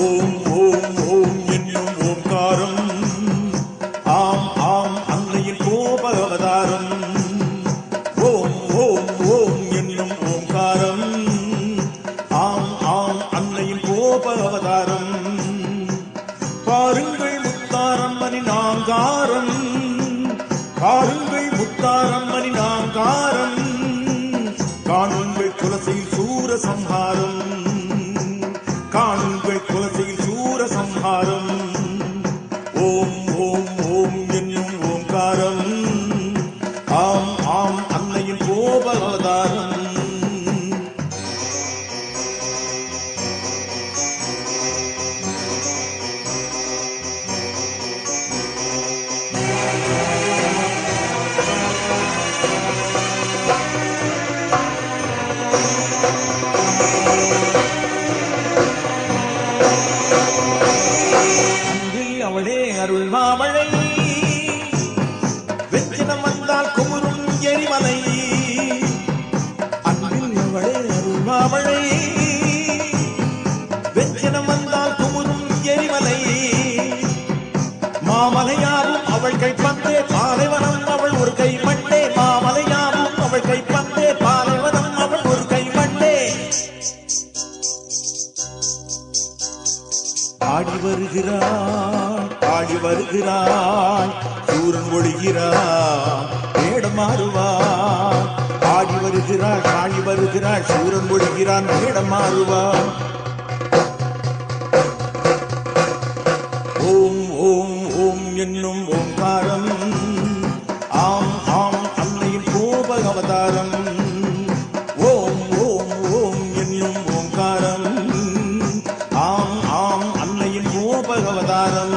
ஓம் ஓம் ஓம் என்னும் ஓம்காரம் ஆம் ஆம் அன்னையின் கோப அவதாரம். ஓம் ஓம் ஓம் என்னும் ஓம்காரம் ஆம் ஆம் அன்னையின் கோப அவதாரம். பாருங்கள் முத்தாரம்மணி நாங்காரம், பாருங்கள் முத்தாரம்மணி நாங்காரம், காணுங்கள் குலசையில் சூர சம்ஹாரம், காணுங்கள் குலசையில் சூர சம்ஹாரம். ஓம் ஓம் ஓம் என்னும் ஓம்காரம் ஆம் ஆம் அன்னையின் கோப அவதாரம். அவளே அருள் மாமழை, வெற்றினம் வந்தால் குமுறும் எரிமலை. அன்பில் அவளே அருள் மாமழை, வெற்றினம் வந்தால் குமுறும் எரிமலை. மாமலையாவும் அவள் கைப்பந்தே, பாலைவனம் அவள் ஒரு கை மண்ணே. மாமலையாவும் அவள் கைப்பந்தே, பாலைவனம் அவள் ஒரு கை மண்ணே. ஆடி வருகிறாள், ஆடி வருகிறாள், சூரன் ஒழிகிறாள், மேடம் மாறுவாள். ஆடி வருகிறாள், ஆடி வருகிறாள், சூரன் ஒழிகிறான், மேடம் மாறுவாள். ஓம் ஓம் ஓம் என்னும் ஓம்காரம் ஆம் ஆம் அன்னையின் கோப அவதாரம். ஓம் ஓம் ஓம் என்னும் ஓம்காரம் ஆம் ஆம் அன்னையின் கோப அவதாரம்.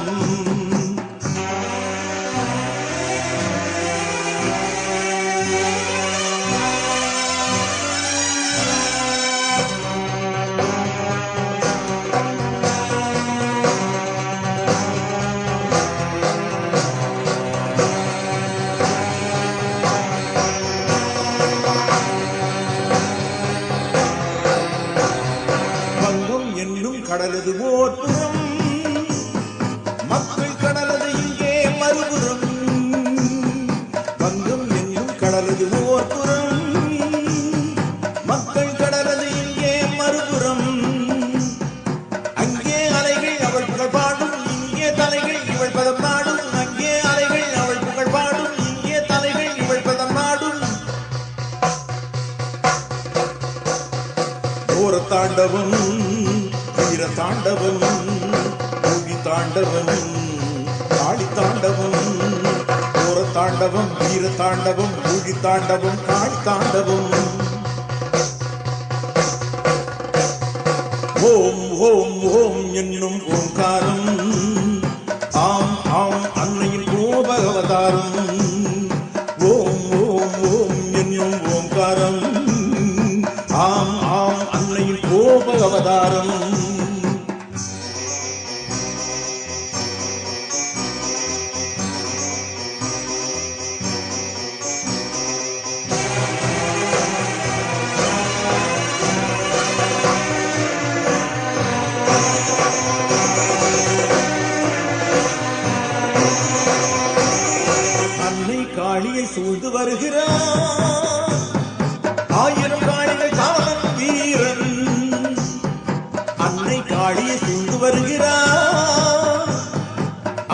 கடலது ஓர் புறம், மக்கள் கடலது இங்கே மறுபுறம். வங்கம் என்னும் கடலது ஓர் புறம், மக்கள் கடலது இங்கே மறுபுறம். அங்கே அலைகள் அவள் புகழ் பாடும், இங்கே தலைகள் இவள் பதம் நாடும். அங்கே அலைகள் அவள் புகழ் பாடும், இங்கே தலைகள் இவள் பதம் நாடும். ஓர தாண்டவம், வீர தாண்டவம், பூகி தாண்டவம், காளி தாண்டவம். ஓர தாண்டவம், வீர தாண்டவம், பூகி தாண்டவம், காளி தாண்டவம். ஓம் ஓம் ஓம் என்னும் ஓம்காரம் ஆம் ஆம் அன்னையின் கோப அவதாரம். ஓம் ஓம் ஓம் என்னும் ஓம்காரம் ஆம் ஆம் அன்னையின் கோப அவதாரம். காளியை சூழ்ந்து வருகிறார், ஆயிரம் காளிகள் காவலன் வீரன். அன்னை காளியை சூழ்ந்து வருகிறார்,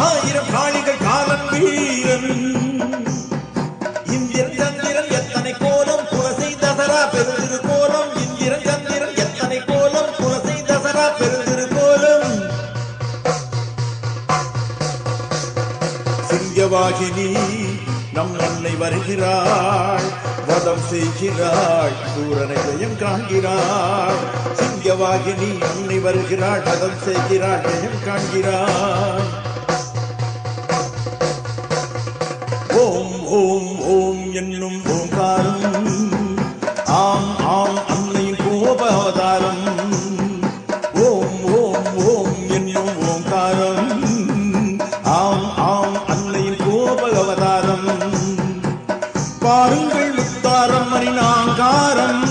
ஆயிரம் காளிகள் காவலன் வீரன். இந்திரன் சந்திரன் எத்தனை கோலம், குலசை தசரா பெருந்திரு கோலம். இந்திரன் சந்திரன் எத்தனை கோலம், குலசை தசரா பெருந்திரு கோலம். சிங்கவாகினி நம் அன்னை வருகிறாள், வதம் செய்கிறாள், சூரனை ஜெயம் காண்கிறாள். சிங்கவாகினி அன்னை வருகிறாள், வதம் செய்கிறாள், ஜெயம் காண்கிறாள். ஓம் ஓம் ஓம் என்னும் ஓம்காரம் ஆம் ஆம் அன்னையின் கோப அவதாரம். ஓம் ஓம் ஓம் என்னும் ஓம்காரம் ஆம் ஆம் அன்னையின் கோப அவதாரம். பாருங்கள் முத்தாரம்மணி நாங்காரம்,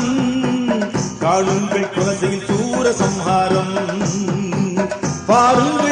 காணுங்கள் குலசையில் சூர சம்ஹாரம். வாருங்கள்